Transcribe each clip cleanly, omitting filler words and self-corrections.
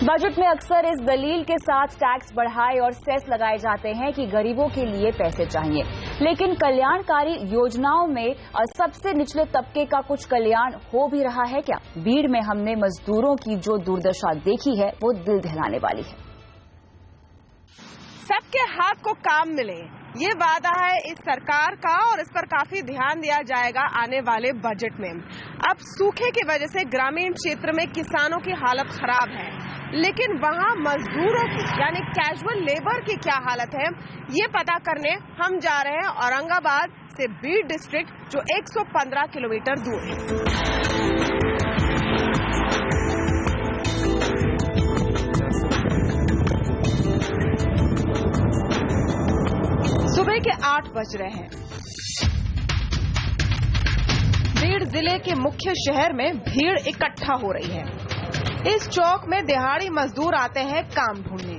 Budget में अक्सर इस दलील के साथ टैक्स बढ़ाए और सेस लगाए जाते हैं कि गरीबों के लिए पैसे चाहिए, लेकिन कल्याणकारी योजनाओं में सबसे निचले तबके का कुछ कल्याण हो भी रहा है क्या? बीड़ में हमने मजदूरों की जो दुर्दशा देखी है वो दिल दहलाने वाली है। सबके हाथ को काम मिले, ये वादा है इस सरकार का और इस पर काफी ध्यान दिया जाएगा आने वाले बजट में। अब सूखे की वजह से ग्रामीण क्षेत्र में किसानों की हालत खराब है, लेकिन वहाँ मजदूरों की यानी कैजुअल लेबर की क्या हालत है, ये पता करने हम जा रहे हैं औरंगाबाद से बीड़ डिस्ट्रिक्ट, जो 115 किलोमीटर दूर है। सुबह के 8 बज रहे हैं। बीड़ जिले के मुख्य शहर में भीड़ इकट्ठा हो रही है। इस चौक में दिहाड़ी मजदूर आते हैं काम ढूंढने।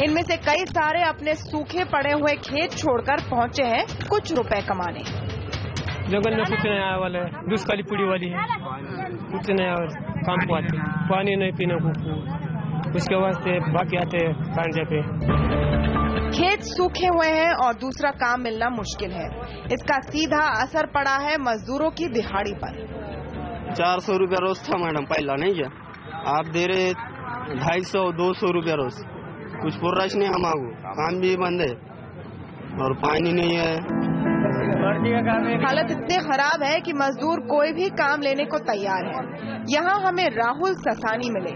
इनमें से कई सारे अपने सूखे पड़े हुए खेत छोड़कर पहुंचे हैं कुछ रुपए कमाने। जंगल में कुछ नहीं आया वाला है, दुष्काली पीढ़ी वाली है, कुछ नहीं और काम को आते, पानी नहीं पीने को, उसके वास्ते बाकी आते हैं कांजे पे। खेत सूखे हुए हैं और दूसरा काम मिलना मुश्किल है। इसका सीधा असर पड़ा है मजदूरों की दिहाड़ी पर। 400 रुपया रोज था मैडम, पहला नहीं क्या? आप दे रहे 250-200 रुपया रोज। कुछ पुर्राश नहीं हमारे, काम भी बंद है और पानी नहीं है। हालत इतनी खराब है कि मजदूर कोई भी काम लेने को तैयार है। यहाँ हमें राहुल ससानी मिले।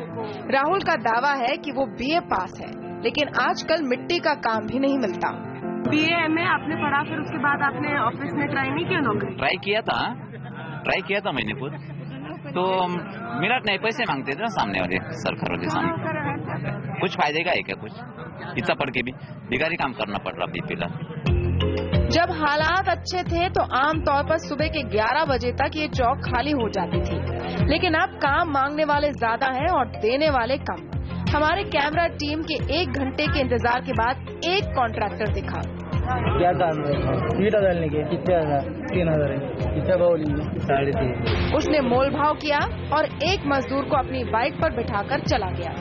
राहुल का दावा है कि वो BA पास है, लेकिन आजकल मिट्टी का काम भी नहीं मिलता। BA MA आपने पढ़ा, फिर उसके बाद आपने ऑफिस में ट्राई नहीं किया नौकरी? ट्राई किया था मैंने खुद, तो मेरा नहीं पैसे मांगते थे ना सामने वाले, सरकार वाले सामने। कुछ फायदे का है क्या? कुछ इतना पढ़ के भी बेकारी काम करना पड़ रहा अभी फिलहाल। जब हालात अच्छे थे तो आमतौर पर सुबह के 11 बजे तक ये चौक खाली हो जाती थी, लेकिन अब काम मांगने वाले ज्यादा हैं और देने वाले कम। हमारे कैमरा टीम के 1 घंटे के इंतजार के बाद एक कॉन्ट्रैक्टर दिखा। क्या काम है? ईंट डालने के कितने? 3000 है। कितना भाव लिए? 3.5। उसने मोल भाव किया और एक मजदूर को अपनी बाइक पर बिठाकर चला गया।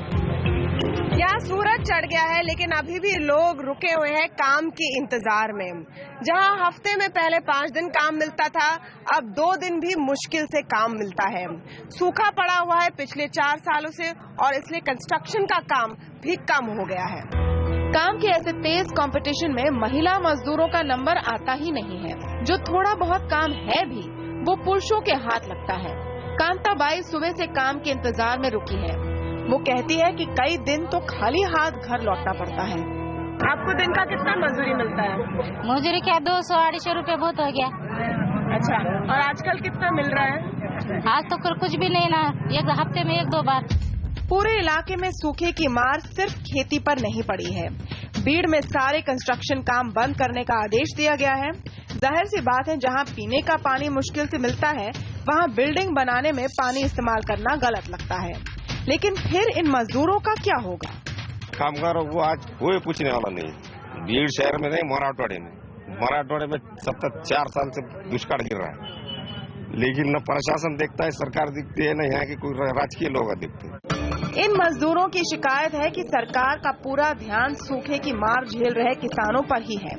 यहाँ सूरज चढ़ गया है, लेकिन अभी भी लोग रुके हुए हैं काम के इंतजार में। जहाँ हफ्ते में पहले 5 दिन काम मिलता था, अब 2 दिन भी मुश्किल से काम मिलता है। सूखा पड़ा हुआ है पिछले 4 सालों से और इसलिए कंस्ट्रक्शन का काम भी कम हो गया है। काम के ऐसे तेज कंपटीशन में महिला मजदूरों का नंबर आता ही नहीं है। जो थोड़ा बहुत काम है भी वो पुरुषों के हाथ लगता है। कांता बाई सुबह से काम के इंतजार में रुकी है। वो कहती है कि कई दिन तो खाली हाथ घर लौटना पड़ता है। आपको दिन का कितना मजदूरी मिलता है? मजदूरी क्या 200-250 रुपए बहुत हो गया। अच्छा, और आजकल कितना मिल रहा है? आज तो कुछ भी नहीं ना, एक हफ्ते में 1-2 बार। पूरे इलाके में सूखे की मार सिर्फ खेती पर नहीं पड़ी है। बीड़ में सारे कंस्ट्रक्शन काम बंद करने का आदेश दिया गया है। जाहिर सी बात है, जहां पीने का पानी मुश्किल से मिलता है, वहां बिल्डिंग बनाने में पानी इस्तेमाल करना गलत लगता है। लेकिन फिर इन मजदूरों का क्या होगा? कामगार वो आज कोई पूछने वाला नहीं। बीड़ शहर में नहीं, मराठवाड़े में 4 साल से दुष्काल गिर रहा है, लेकिन न प्रशासन देखता है, सरकार दिखती है, न यहाँ के कोई राजकीय लोग दिखते हैं। इन मजदूरों की शिकायत है कि सरकार का पूरा ध्यान सूखे की मार झेल रहे किसानों पर ही है।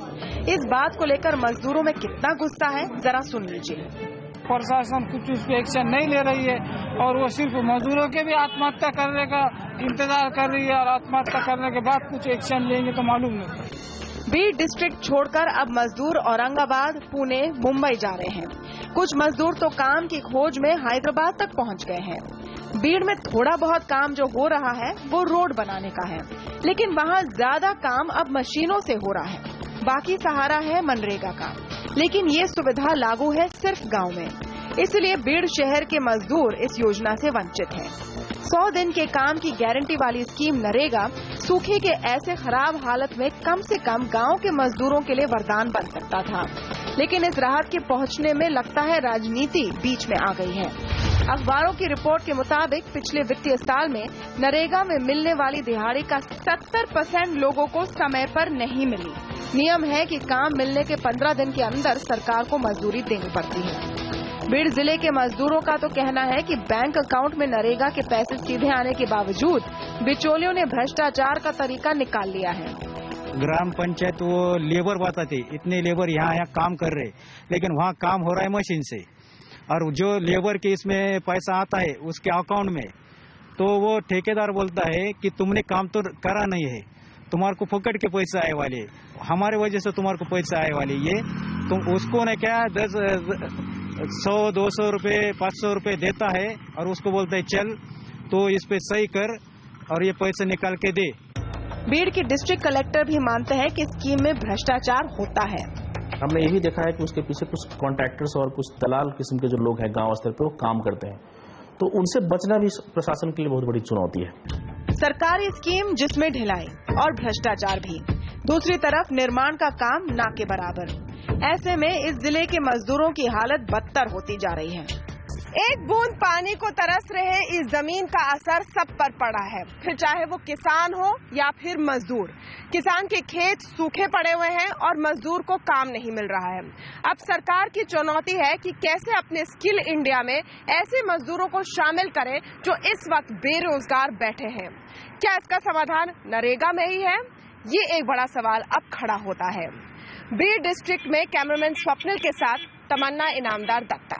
इस बात को लेकर मजदूरों में कितना गुस्सा है, जरा सुन लीजिए। प्रशासन कुछ उस पर एक्शन नहीं ले रही है और वो सिर्फ मजदूरों के भी आत्महत्या करने का इंतजार कर रही है, और आत्महत्या करने के बाद कुछ एक्शन लेंगे तो मालूम नहीं। बीड़ डिस्ट्रिक्ट छोड़कर अब मजदूर औरंगाबाद, पुणे, मुंबई जा रहे हैं। कुछ मजदूर तो काम की खोज में हैदराबाद तक पहुंच गए हैं। बीड़ में थोड़ा बहुत काम जो हो रहा है वो रोड बनाने का है, लेकिन वहाँ ज्यादा काम अब मशीनों से हो रहा है। बाकी सहारा है मनरेगा का, लेकिन ये सुविधा लागू है सिर्फ गांव में, इसलिए बीड़ शहर के मजदूर इस योजना से वंचित हैं। 100 दिन के काम की गारंटी वाली स्कीम नरेगा सूखे के ऐसे खराब हालत में कम से कम गांव के मजदूरों के लिए वरदान बन सकता था, लेकिन इस राहत के पहुंचने में लगता है राजनीति बीच में आ गई है। अखबारों की रिपोर्ट के मुताबिक पिछले वित्तीय साल में नरेगा में मिलने वाली दिहाड़ी का 70% लोगों को समय पर नहीं मिली। नियम है कि काम मिलने के 15 दिन के अंदर सरकार को मजदूरी देनी पड़ती है। बीड़ जिले के मजदूरों का तो कहना है कि बैंक अकाउंट में नरेगा के पैसे सीधे आने के बावजूद बिचौलियों ने भ्रष्टाचार का तरीका निकाल लिया है। ग्राम पंचायत वो लेबर बताते, इतने लेबर यहाँ काम कर रहे, लेकिन वहाँ काम हो रहा है मशीन से, और जो लेबर के इसमें पैसा आता है उसके अकाउंट में, तो वो ठेकेदार बोलता है कि तुमने काम तो करा नहीं है, तुम्हारे को पकड़ के पैसा आए वाले, हमारे वजह से तुम्हारे को पैसा आए वाले, ये तुम उसको ने क्या 100-200 रुपए 500 रुपए देता है और उसको बोलता है चल तो इस पे सही कर और ये पैसे निकाल के दे। बीड़ की डिस्ट्रिक्ट कलेक्टर भी मानते हैं कि स्कीम में भ्रष्टाचार होता है। हमने ये भी देखा है कि उसके पीछे कुछ कॉन्ट्रैक्टर्स और कुछ दलाल किस्म के जो लोग हैं गांव स्तर पर वो काम करते हैं, तो उनसे बचना भी प्रशासन के लिए बहुत बड़ी चुनौती है। सरकारी स्कीम जिसमें ढिलाई और भ्रष्टाचार भी, दूसरी तरफ निर्माण का काम ना के बराबर। ऐसे में इस जिले के मजदूरों की हालत बदतर होती जा रही है। एक बूंद पानी को तरस रहे इस जमीन का असर सब पर पड़ा है, फिर चाहे वो किसान हो या फिर मजदूर। किसान के खेत सूखे पड़े हुए हैं और मजदूर को काम नहीं मिल रहा है। अब सरकार की चुनौती है कि कैसे अपने स्किल इंडिया में ऐसे मजदूरों को शामिल करें जो इस वक्त बेरोजगार बैठे हैं। क्या इसका समाधान नरेगा में ही है? ये एक बड़ा सवाल अब खड़ा होता है। बीड़ डिस्ट्रिक्ट में कैमरामैन स्वप्निल के साथ तमन्ना इनामदार दत्ता।